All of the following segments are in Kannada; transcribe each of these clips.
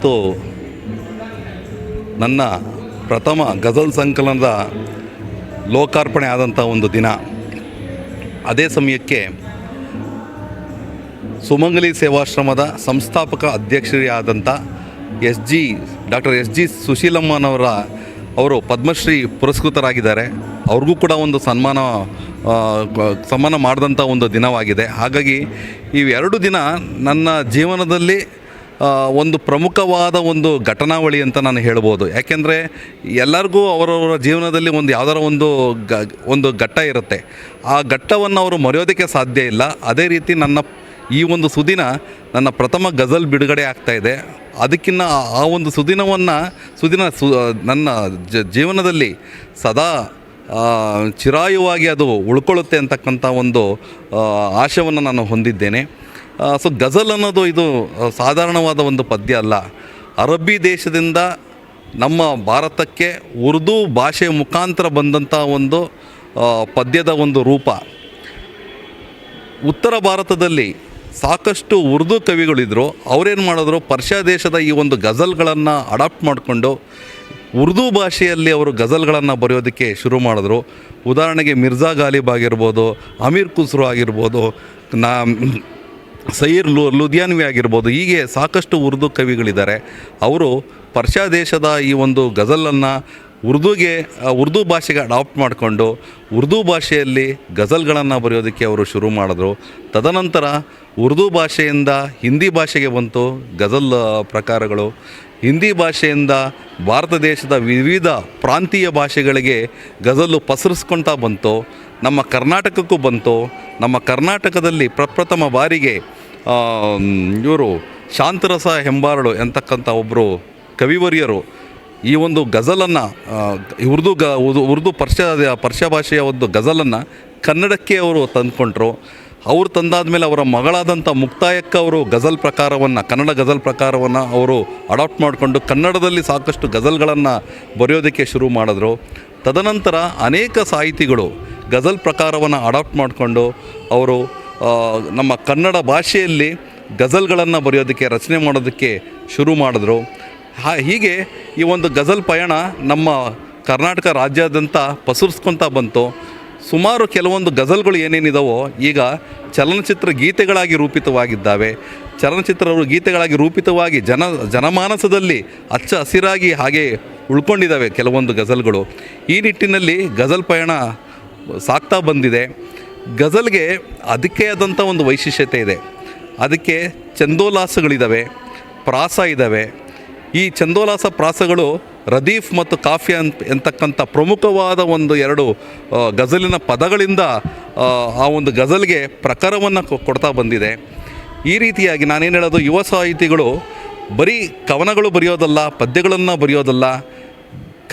ಮತ್ತು ನನ್ನ ಪ್ರಥಮ ಗಜಲ್ ಸಂಕಲನದ ಲೋಕಾರ್ಪಣೆ ಆದಂಥ ಒಂದು ದಿನ. ಅದೇ ಸಮಯಕ್ಕೆ ಸುಮಂಗಲಿ ಸೇವಾಶ್ರಮದ ಸಂಸ್ಥಾಪಕ ಅಧ್ಯಕ್ಷರಾದಂಥ ಡಾಕ್ಟರ್ ಎಸ್ ಜಿ ಸುಶೀಲಮ್ಮನವರ ಅವರು ಪದ್ಮಶ್ರೀ ಪುರಸ್ಕೃತರಾಗಿದ್ದಾರೆ. ಅವ್ರಿಗೂ ಕೂಡ ಒಂದು ಸನ್ಮಾನ ಮಾಡಿದಂಥ ಒಂದು ದಿನವಾಗಿದೆ. ಹಾಗಾಗಿ ಇವೆರಡು ದಿನ ನನ್ನ ಜೀವನದಲ್ಲಿ ಒಂದು ಪ್ರಮುಖವಾದ ಒಂದು ಘಟನಾವಳಿ ಅಂತ ನಾನು ಹೇಳ್ಬೋದು. ಯಾಕೆಂದರೆ ಎಲ್ಲರಿಗೂ ಅವರವರ ಜೀವನದಲ್ಲಿ ಒಂದು ಯಾವುದಾರ ಒಂದು ಘಟ್ಟ ಇರುತ್ತೆ. ಆ ಘಟ್ಟವನ್ನು ಅವರು ಮರೆಯೋದಕ್ಕೆ ಸಾಧ್ಯ ಇಲ್ಲ. ಅದೇ ರೀತಿ ಈ ಒಂದು ಸುದಿನ ನನ್ನ ಪ್ರಥಮ ಗಜಲ್ ಬಿಡುಗಡೆ ಆಗ್ತಾಯಿದೆ. ಅದಕ್ಕಿಂತ ಆ ಒಂದು ಸುದಿನ ನನ್ನ ಜೀವನದಲ್ಲಿ ಸದಾ ಚಿರಾಯುವಾಗಿ ಅದು ಉಳ್ಕೊಳ್ಳುತ್ತೆ ಅಂತಕ್ಕಂಥ ಒಂದು ಆಶಯವನ್ನು ನಾನು ಹೊಂದಿದ್ದೇನೆ. ಸೊ ಗಜಲ್ ಅನ್ನೋದು ಇದು ಸಾಧಾರಣವಾದ ಒಂದು ಪದ್ಯ ಅಲ್ಲ. ಅರಬ್ಬಿ ದೇಶದಿಂದ ನಮ್ಮ ಭಾರತಕ್ಕೆ ಉರ್ದು ಭಾಷೆಯ ಮುಖಾಂತರ ಬಂದಂಥ ಒಂದು ಪದ್ಯದ ಒಂದು ರೂಪ. ಉತ್ತರ ಭಾರತದಲ್ಲಿ ಸಾಕಷ್ಟು ಉರ್ದು ಕವಿಗಳಿದ್ದರು. ಅವರೇನು ಮಾಡಿದ್ರು, ಪರ್ಷಿಯಾ ದೇಶದ ಈ ಒಂದು ಗಜಲ್ಗಳನ್ನು ಅಡಾಪ್ಟ್ ಮಾಡಿಕೊಂಡು ಉರ್ದು ಭಾಷೆಯಲ್ಲಿ ಅವರು ಗಜಲ್ಗಳನ್ನು ಬರೆಯೋದಕ್ಕೆ ಶುರು ಮಾಡಿದ್ರು. ಉದಾಹರಣೆಗೆ ಮಿರ್ಜಾ ಗಾಲಿಬ್ ಆಗಿರ್ಬೋದು, ಅಮೀರ್ ಖುಸ್ರೋ ಆಗಿರ್ಬೋದು, ಸೈರ್ ಲುಧಿಯಾನ್ವಿ ಆಗಿರ್ಬೋದು. ಹೀಗೆ ಸಾಕಷ್ಟು ಉರ್ದು ಕವಿಗಳಿದ್ದಾರೆ. ಅವರು ಪರ್ಷಿಯಾ ದೇಶದ ಈ ಒಂದು ಗಜಲನ್ನು ಉರ್ದು ಭಾಷೆಗೆ ಅಡಾಪ್ಟ್ ಮಾಡಿಕೊಂಡು ಉರ್ದು ಭಾಷೆಯಲ್ಲಿ ಗಜಲ್ಗಳನ್ನು ಬರೆಯೋದಕ್ಕೆ ಅವರು ಶುರು ಮಾಡಿದ್ರು. ತದನಂತರ ಉರ್ದು ಭಾಷೆಯಿಂದ ಹಿಂದಿ ಭಾಷೆಗೆ ಬಂತು ಗಜಲ್ ಪ್ರಕಾರಗಳು. ಹಿಂದಿ ಭಾಷೆಯಿಂದ ಭಾರತ ದೇಶದ ವಿವಿಧ ಪ್ರಾಂತೀಯ ಭಾಷೆಗಳಿಗೆ ಗಜಲ್ಲು ಪಸರಿಸ್ಕೊಳ್ತಾ ಬಂತು. ನಮ್ಮ ಕರ್ನಾಟಕಕ್ಕೂ ಬಂತು. ನಮ್ಮ ಕರ್ನಾಟಕದಲ್ಲಿ ಪ್ರಪ್ರಥಮ ಬಾರಿಗೆ ಇವರು ಶಾಂತರಸ ಹೆಂಬಾರಳು ಎಂತಕ್ಕಂಥ ಒಬ್ಬರು ಕವಿವರ್ಯರು ಈ ಒಂದು ಗಜಲನ್ನು ಉರ್ದು ಪರ್ಷಿಯಾ ಭಾಷೆಯ ಒಂದು ಗಜಲನ್ನು ಕನ್ನಡಕ್ಕೆ ಅವರು ತಂದುಕೊಂಡ್ರು. ಅವರು ತಂದಾದ ಮೇಲೆ ಅವರ ಮಗಳಾದಂಥ ಮುಕ್ತಾಯಕ್ಕ ಅವರು ಕನ್ನಡ ಗಜಲ್ ಪ್ರಕಾರವನ್ನು ಅವರು ಅಡಾಪ್ಟ್ ಮಾಡಿಕೊಂಡು ಕನ್ನಡದಲ್ಲಿ ಸಾಕಷ್ಟು ಗಜಲ್ಗಳನ್ನು ಬರೆಯೋದಕ್ಕೆ ಶುರು ಮಾಡಿದ್ರು. ತದನಂತರ ಅನೇಕ ಸಾಹಿತಿಗಳು ಗಜಲ್ ಪ್ರಕಾರವನ್ನು ಅಡಾಪ್ಟ್ ಮಾಡಿಕೊಂಡು ಅವರು ನಮ್ಮ ಕನ್ನಡ ಭಾಷೆಯಲ್ಲಿ ಗಜಲ್ಗಳನ್ನು ಬರೆಯೋದಕ್ಕೆ ರಚನೆ ಮಾಡೋದಕ್ಕೆ ಶುರು ಮಾಡಿದ್ರು. ಹೀಗೆ ಈ ಒಂದು ಗಜಲ್ ಪಯಣ ನಮ್ಮ ಕರ್ನಾಟಕ ರಾಜ್ಯಾದ್ಯಂತ ಪಸರಿಸ್ಕೊತಾ ಬಂತು. ಸುಮಾರು ಕೆಲವೊಂದು ಗಜಲ್ಗಳು ಏನೇನಿದಾವೋ ಈಗ ಚಲನಚಿತ್ರ ಗೀತೆಗಳಾಗಿ ರೂಪಿತವಾಗಿದ್ದಾವೆ. ಚಲನಚಿತ್ರ ಗೀತೆಗಳಾಗಿ ರೂಪಿತವಾಗಿ ಜನಮಾನಸದಲ್ಲಿ ಹಚ್ಚ ಹಸಿರಾಗಿ ಹಾಗೆ ಉಳ್ಕೊಂಡಿದ್ದಾವೆ ಕೆಲವೊಂದು ಗಜಲ್ಗಳು. ಈ ನಿಟ್ಟಿನಲ್ಲಿ ಗಜಲ್ ಪಯಣ ಸಾಗ್ತಾ ಬಂದಿದೆ. ಗಜಲ್ಗೆ ಅದಕ್ಕೆ ಆದಂಥ ಒಂದು ವೈಶಿಷ್ಟ್ಯತೆ ಇದೆ. ಅದಕ್ಕೆ ಛಂದೋಲ್ಲಾಸಗಳಿದ್ದಾವೆ, ಪ್ರಾಸ ಇದ್ದಾವೆ. ಈ ಛಂದೋಲ್ಲಾಸ ಪ್ರಾಸಗಳು ರದೀಫ್ ಮತ್ತು ಕಾಫಿಯಾ ಎಂತಕ್ಕಂಥ ಪ್ರಮುಖವಾದ ಎರಡು ಗಜಲಿನ ಪದಗಳಿಂದ ಆ ಒಂದು ಗಜಲ್ಗೆ ಪ್ರಕಾರವನ್ನು ಕೊಡ್ತಾ ಬಂದಿದೆ. ಈ ರೀತಿಯಾಗಿ ನಾನೇನು ಹೇಳೋದು, ಯುವ ಸಾಹಿತಿಗಳು ಬರೀ ಕವನಗಳು ಬರೆಯೋದಲ್ಲ, ಪದ್ಯಗಳನ್ನು ಬರೆಯೋದಲ್ಲ,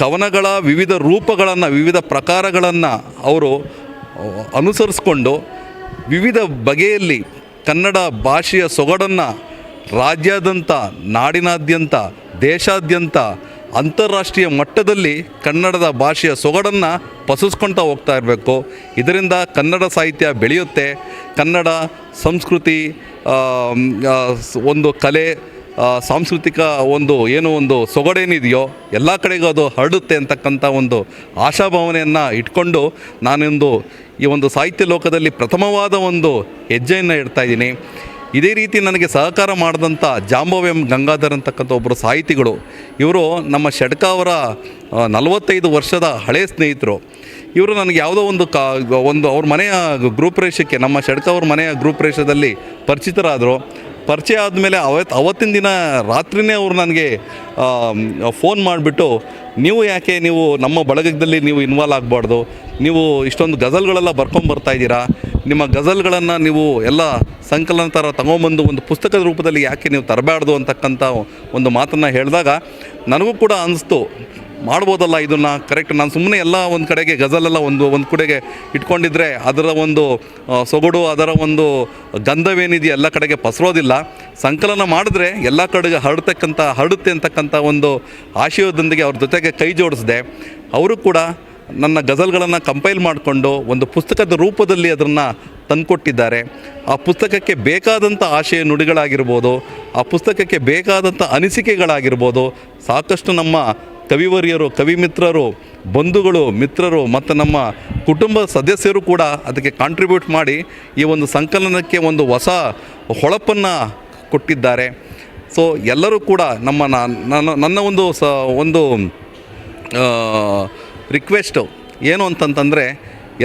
ಕವನಗಳ ವಿವಿಧ ರೂಪಗಳನ್ನು, ವಿವಿಧ ಪ್ರಕಾರಗಳನ್ನು ಅವರು ಅನುಸರಿಸ್ಕೊಂಡು ವಿವಿಧ ಬಗೆಯಲ್ಲಿ ಕನ್ನಡ ಭಾಷೆಯ ಸೊಗಡನ್ನು ರಾಜ್ಯಾದ್ಯಂತ, ನಾಡಿನಾದ್ಯಂತ, ದೇಶಾದ್ಯಂತ, ಅಂತಾರಾಷ್ಟ್ರೀಯ ಮಟ್ಟದಲ್ಲಿ ಕನ್ನಡದ ಭಾಷೆಯ ಸೊಗಡನ್ನು ಪಸರಿಸ್ಕೊಳ್ತಾ ಹೋಗ್ತಾ ಇರಬೇಕು. ಇದರಿಂದ ಕನ್ನಡ ಸಾಹಿತ್ಯ ಬೆಳೆಯುತ್ತೆ. ಕನ್ನಡ ಸಂಸ್ಕೃತಿ, ಒಂದು ಕಲೆ, ಸಾಂಸ್ಕೃತಿಕ ಒಂದು ಸೊಗಡೇನಿದೆಯೋ ಎಲ್ಲ ಕಡೆಗೂ ಅದು ಹರಡುತ್ತೆ ಅಂತಕ್ಕಂಥ ಒಂದು ಆಶಾಭಾವನೆಯನ್ನು ಇಟ್ಕೊಂಡು ಈ ಒಂದು ಸಾಹಿತ್ಯ ಲೋಕದಲ್ಲಿ ಪ್ರಥಮವಾದ ಒಂದು ಹೆಜ್ಜೆಯನ್ನು ಇಡ್ತಾಯಿದ್ದೀನಿ. ಇದೇ ರೀತಿ ನನಗೆ ಸಹಕಾರ ಮಾಡಿದಂಥ ಜಾಂಬವ ಗಂಗಾಧರ್ ಅಂತಕ್ಕಂಥ ಒಬ್ಬರು ಸಾಹಿತಿಗಳು. ಇವರು ನಮ್ಮ ಷಡ್ಕ ಅವರ 45 ವರ್ಷದ ಹಳೆಯ ಸ್ನೇಹಿತರು. ಇವರು ನನಗೆ ಯಾವುದೋ ಒಂದು ಅವ್ರ ಮನೆಯ ಗ್ರೂಪ್ ರೇಷಕ್ಕೆ, ನಮ್ಮ ಷಡ್ಕ ಅವ್ರ ಮನೆಯ ಗ್ರೂಪ್ ರೇಷದಲ್ಲಿ ಪರಿಚಿತರಾದರು. ಪರಿಚಯ ಆದಮೇಲೆ ಅವತ್ತಿನ ದಿನ ರಾತ್ರಿಯೇ ಅವರು ನನಗೆ ಫೋನ್ ಮಾಡಿಬಿಟ್ಟು, ನೀವು ನಮ್ಮ ಬಳಗದಲ್ಲಿ ನೀವು ಇನ್ವಾಲ್ವ್ ಆಗಬಾರ್ದು, ನೀವು ಇಷ್ಟೊಂದು ಗಜಲ್ಗಳೆಲ್ಲ ಬರ್ಕೊಂಬರ್ತಾಯಿದ್ದೀರಾ, ನಿಮ್ಮ ಗಜಲ್ಗಳನ್ನು ನೀವು ಎಲ್ಲ ಸಂಕಲನ ಥರ ತಗೊಂಬಂದು ಒಂದು ಪುಸ್ತಕದ ರೂಪದಲ್ಲಿ ಯಾಕೆ ನೀವು ತರಬಾರ್ದು ಅಂತಕ್ಕಂಥ ಒಂದು ಮಾತನ್ನು ಹೇಳಿದಾಗ ನನಗೂ ಕೂಡ ಅನ್ನಿಸ್ತು, ಮಾಡ್ಬೋದಲ್ಲ ಇದನ್ನು ಕರೆಕ್ಟ್. ನಾನು ಸುಮ್ಮನೆ ಎಲ್ಲ ಒಂದು ಕಡೆಗೆ ಗಜಲೆಲ್ಲ ಒಂದು ಕಡೆಗೆ ಇಟ್ಕೊಂಡಿದ್ರೆ ಅದರ ಒಂದು ಸೊಗಡು, ಅದರ ಒಂದು ಗಂಧವೇನಿದೆಯೋ ಎಲ್ಲ ಕಡೆಗೆ ಪಸರೋದಿಲ್ಲ. ಸಂಕಲನ ಮಾಡಿದ್ರೆ ಎಲ್ಲ ಕಡೆಗೆ ಹರಡುತ್ತೆ ಅಂತಕ್ಕಂಥ ಒಂದು ಆಶಯದೊಂದಿಗೆ ಅವ್ರ ಜೊತೆಗೆ ಕೈ ಜೋಡಿಸಿದೆ. ಅವರು ಕೂಡ ನನ್ನ ಗಜಲ್ಗಳನ್ನು ಕಂಪೈಲ್ ಮಾಡಿಕೊಂಡು ಒಂದು ಪುಸ್ತಕದ ರೂಪದಲ್ಲಿ ಅದನ್ನು ತಂದುಕೊಟ್ಟಿದ್ದಾರೆ. ಆ ಪುಸ್ತಕಕ್ಕೆ ಬೇಕಾದಂಥ ಆಶಯ ನುಡಿಗಳಾಗಿರ್ಬೋದು, ಆ ಪುಸ್ತಕಕ್ಕೆ ಬೇಕಾದಂಥ ಅನಿಸಿಕೆಗಳಾಗಿರ್ಬೋದು, ಸಾಕಷ್ಟು ನಮ್ಮ ಕವಿವರ್ಯರು, ಕವಿಮಿತ್ರರು, ಬಂಧುಗಳು, ಮಿತ್ರರು ಮತ್ತು ನಮ್ಮ ಕುಟುಂಬ ಸದಸ್ಯರು ಕೂಡ ಅದಕ್ಕೆ ಕಾಂಟ್ರಿಬ್ಯೂಟ್ ಮಾಡಿ ಈ ಒಂದು ಸಂಕಲನಕ್ಕೆ ಒಂದು ಹೊಸ ಹೊಳಪನ್ನು ಕೊಟ್ಟಿದ್ದಾರೆ. ಸೊ ಎಲ್ಲರೂ ಕೂಡ ನನ್ನ ಒಂದು ರಿಕ್ವೆಸ್ಟು ಏನು ಅಂತಂತಂದರೆ,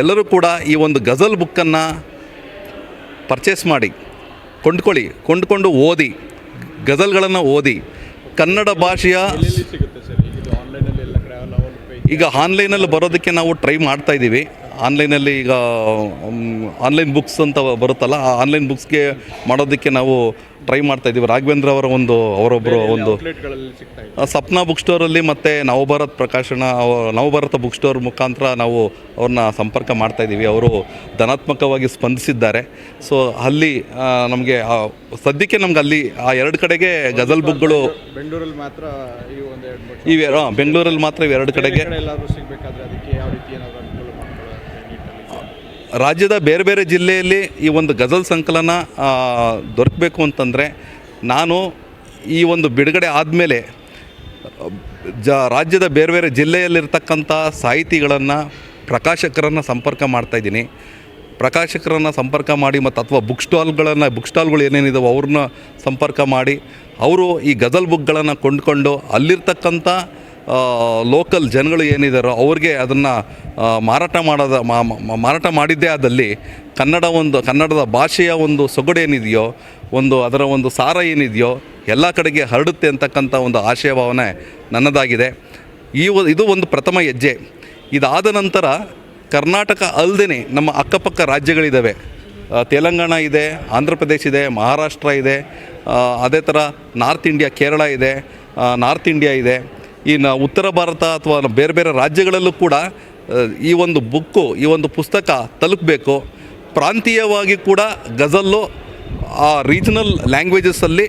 ಎಲ್ಲರೂ ಕೂಡ ಈ ಒಂದು ಗಜಲ್ ಬುಕ್ಕನ್ನು ಪರ್ಚೇಸ್ ಮಾಡಿ, ಕೊಂಡ್ಕೊಂಡು ಓದಿ, ಗಜಲ್ಗಳನ್ನು ಓದಿ. ಕನ್ನಡ ಭಾಷೆಯ ಈಗ ಆನ್ಲೈನಲ್ಲಿ ಬರೋದಕ್ಕೆ ನಾವು ಟ್ರೈ ಮಾಡ್ತಾಯಿದ್ದೀವಿ. ಆನ್ಲೈನಲ್ಲಿ ಈಗ ಆನ್ಲೈನ್ ಬುಕ್ಸ್ ಅಂತ ಬರುತ್ತಲ್ಲ, ಆ ಆನ್ಲೈನ್ ಬುಕ್ಸ್ಗೆ ಮಾಡೋದಕ್ಕೆ ನಾವು ಟ್ರೈ ಮಾಡ್ತಾಯಿದ್ದೀವಿ. ರಾಘವೇಂದ್ರ ಅವರ ಅವರೊಬ್ಬರು ಸಪ್ನಾ ಬುಕ್ ಸ್ಟೋರಲ್ಲಿ ಮತ್ತು ನವಭಾರತ ಬುಕ್ ಸ್ಟೋರ್ ಮುಖಾಂತರ ನಾವು ಅವ್ರನ್ನ ಸಂಪರ್ಕ ಮಾಡ್ತಾಯಿದ್ದೀವಿ. ಅವರು ಧನಾತ್ಮಕವಾಗಿ ಸ್ಪಂದಿಸಿದ್ದಾರೆ. ಸೊ ಅಲ್ಲಿ ನಮಗೆ ಸದ್ಯಕ್ಕೆ ನಮ್ಗೆ ಅಲ್ಲಿ ಆ 2 ಕಡೆಗೆ ಗಜಲ್ ಬುಕ್ಗಳು ಬೆಂಗಳೂರಲ್ಲಿ ಮಾತ್ರ ಬೆಂಗಳೂರಲ್ಲಿ ಮಾತ್ರ ಇವೆರಡು ಕಡೆಗೆ. ರಾಜ್ಯದ ಬೇರೆ ಬೇರೆ ಜಿಲ್ಲೆಯಲ್ಲಿ ಈ ಒಂದು ಗಜಲ್ ಸಂಕಲನ ದೊರಕಬೇಕು ಅಂತಂದರೆ, ನಾನು ಈ ಒಂದು ಬಿಡುಗಡೆ ಆದಮೇಲೆ ರಾಜ್ಯದ ಬೇರೆ ಬೇರೆ ಜಿಲ್ಲೆಯಲ್ಲಿರ್ತಕ್ಕಂಥ ಸಾಹಿತಿಗಳನ್ನು, ಪ್ರಕಾಶಕರನ್ನು ಸಂಪರ್ಕ ಮಾಡ್ತಾಯಿದ್ದೀನಿ. ಪ್ರಕಾಶಕರನ್ನು ಸಂಪರ್ಕ ಮಾಡಿ ಮತ್ತು ಅಥವಾ ಬುಕ್ ಸ್ಟಾಲ್ಗಳು ಏನೇನಿದಾವೆ ಅವ್ರನ್ನ ಸಂಪರ್ಕ ಮಾಡಿ, ಅವರು ಈ ಗಜಲ್ ಬುಕ್ಗಳನ್ನು ಕೊಂಡ್ಕೊಂಡು ಅಲ್ಲಿರ್ತಕ್ಕಂಥ ಲೋಕಲ್ ಜನಗಳು ಏನಿದ್ದಾರೋ ಅವ್ರಿಗೆ ಅದನ್ನು ಮಾರಾಟ ಮಾಡಿದ್ದೇ ಆದಲ್ಲಿ ಕನ್ನಡದ ಭಾಷೆಯ ಒಂದು ಸೊಗಡೇನಿದೆಯೋ, ಅದರ ಒಂದು ಸಾರ ಏನಿದೆಯೋ ಎಲ್ಲ ಕಡೆಗೆ ಹರಡುತ್ತೆ ಅಂತಕ್ಕಂಥ ಒಂದು ಆಶಯ ಭಾವನೆ ನನ್ನದಾಗಿದೆ. ಇದು ಒಂದು ಪ್ರಥಮ ಹೆಜ್ಜೆ. ಇದಾದ ನಂತರ ಕರ್ನಾಟಕ ಅಲ್ಲದೇ ನಮ್ಮ ಅಕ್ಕಪಕ್ಕ ರಾಜ್ಯಗಳಿದ್ದಾವೆ. ತೆಲಂಗಾಣ ಇದೆ, ಆಂಧ್ರ ಪ್ರದೇಶ ಇದೆ, ಮಹಾರಾಷ್ಟ್ರ ಇದೆ, ಅದೇ ಥರ ನಾರ್ತ್ ಇಂಡಿಯಾ, ಕೇರಳ ಇದೆ, ನಾರ್ತ್ ಇಂಡಿಯಾ ಇದೆ. ಉತ್ತರ ಭಾರತ ಅಥವಾ ಬೇರೆ ಬೇರೆ ರಾಜ್ಯಗಳಲ್ಲೂ ಕೂಡ ಈ ಒಂದು ಪುಸ್ತಕ ತಲುಪಬೇಕು. ಪ್ರಾಂತೀಯವಾಗಿ ಕೂಡ ಗಜಲ್ಲು ಆ ರೀಜನಲ್ ಲ್ಯಾಂಗ್ವೇಜಸಲ್ಲಿ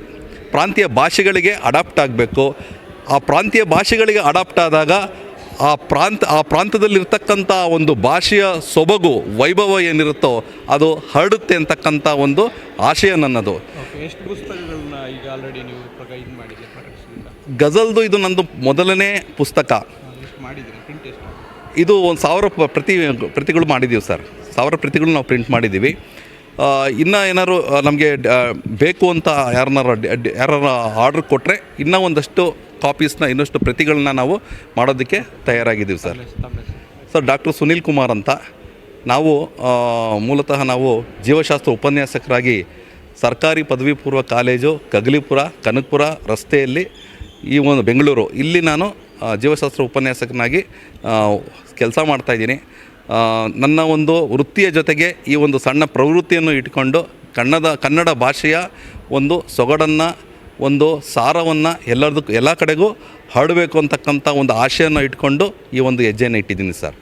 ಪ್ರಾಂತೀಯ ಭಾಷೆಗಳಿಗೆ ಅಡಾಪ್ಟ್ ಆಗಬೇಕು. ಆ ಪ್ರಾಂತೀಯ ಭಾಷೆಗಳಿಗೆ ಅಡಾಪ್ಟ್ ಆದಾಗ ಆ ಪ್ರಾಂತದಲ್ಲಿರ್ತಕ್ಕಂಥ ಒಂದು ಭಾಷೆಯ ಸೊಬಗು, ವೈಭವ ಏನಿರುತ್ತೋ ಅದು ಹರಡುತ್ತೆ ಅಂತಕ್ಕಂಥ ಒಂದು ಆಶಯ ನನ್ನದು. ಎಷ್ಟು ಪುಸ್ತಕಗಳನ್ನ ಈಗ ಆಲ್ರೆಡಿ ನೀವು ಗಜಲ್ದು ಇದು ನಂದು ಮೊದಲನೇ ಪುಸ್ತಕ. ಇದು 1000 ಪ್ರತಿಗಳು ಮಾಡಿದ್ದೀವಿ ಸರ್. 1000 ಪ್ರತಿಗಳು ನಾವು ಪ್ರಿಂಟ್ ಮಾಡಿದ್ದೀವಿ. ಇನ್ನೂ ಏನಾದ್ರು ನಮಗೆ ಬೇಕು ಅಂತ ಯಾರು ಆರ್ಡ್ರ್ ಕೊಟ್ಟರೆ ಇನ್ನೂ ಒಂದಷ್ಟು ಕಾಪೀಸ್ನ, ಇನ್ನಷ್ಟು ಪ್ರತಿಗಳನ್ನ ನಾವು ಮಾಡೋದಕ್ಕೆ ತಯಾರಾಗಿದ್ದೀವಿ ಸರ್. ಡಾಕ್ಟರ್ ಸುನೀಲ್ ಕುಮಾರ್ ಅಂತ. ಮೂಲತಃ ನಾವು ಜೀವಶಾಸ್ತ್ರ ಉಪನ್ಯಾಸಕರಾಗಿ ಸರ್ಕಾರಿ ಪದವಿ ಪೂರ್ವ ಕಾಲೇಜು ಕಗಲಿಪುರ ಕನಕಪುರ ರಸ್ತೆಯಲ್ಲಿ ಈ ಒಂದು ಬೆಂಗಳೂರು ಇಲ್ಲಿ ನಾನು ಜೀವಶಾಸ್ತ್ರ ಉಪನ್ಯಾಸಕನಾಗಿ ಕೆಲಸ ಮಾಡ್ತಾಯಿದ್ದೀನಿ. ನನ್ನ ಒಂದು ವೃತ್ತಿಯ ಜೊತೆಗೆ ಈ ಒಂದು ಸಣ್ಣ ಪ್ರವೃತ್ತಿಯನ್ನು ಇಟ್ಕೊಂಡು ಕನ್ನಡ ಭಾಷೆಯ ಒಂದು ಸೊಗಡನ್ನು, ಒಂದು ಸಾರವನ್ನು ಎಲ್ಲ ಕಡೆಗೂ ಹರಡಬೇಕು ಅಂತಕ್ಕಂಥ ಒಂದು ಆಶೆಯನ್ನು ಇಟ್ಕೊಂಡು ಈ ಒಂದು ಹೆಜ್ಜೆಯನ್ನು ಇಟ್ಟಿದ್ದೀನಿ ಸರ್.